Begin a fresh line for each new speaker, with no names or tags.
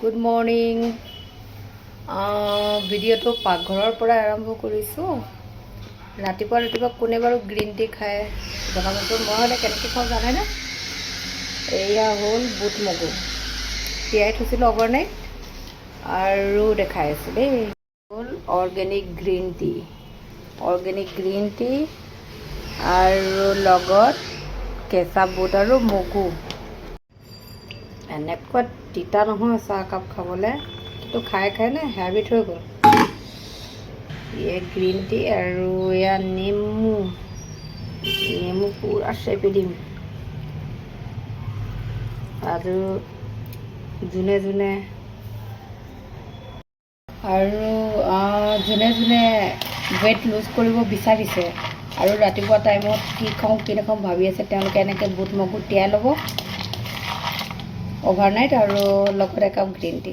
Good morning. ভিডিঅ'টো পাকঘৰৰ পৰা আৰম্ভ কৰিছোঁ। ৰাতিপুৱা কোনে বাৰু গ্ৰীণ টি খায় জনাবচোন। মই হ'লে কেনেকৈ খাওঁ জানেনে? এয়া হ'ল বুট মগু তিয়াই থৈছিলোঁ অভাৰনাইট আৰু দেখাই আছোঁ দেই। হ'ল অৰ্গেনিক গ্ৰীণ টি আৰু লগত কেঁচা বুট আৰু মগু। এনেকুৱা তিতা নহয় চাহকাপ খাবলৈ, কিন্তু খাই নে হেবিট হৈ গ'ল। এয়া গ্ৰীণ টি আৰু এয়া নেমু পূৰা চেপি দিম। আৰু যোনে যোনে ৱেইট লুজ কৰিব বিচাৰিছে আৰু ৰাতিপুৱা টাইমত কি খাওঁ কি নাখাওঁ ভাবি আছে, তেওঁলোকে এনেকৈ বুট মগু তিয়াই ল'ব অভাৰনাইট আৰু লগত একাপ গ্ৰীণ টি।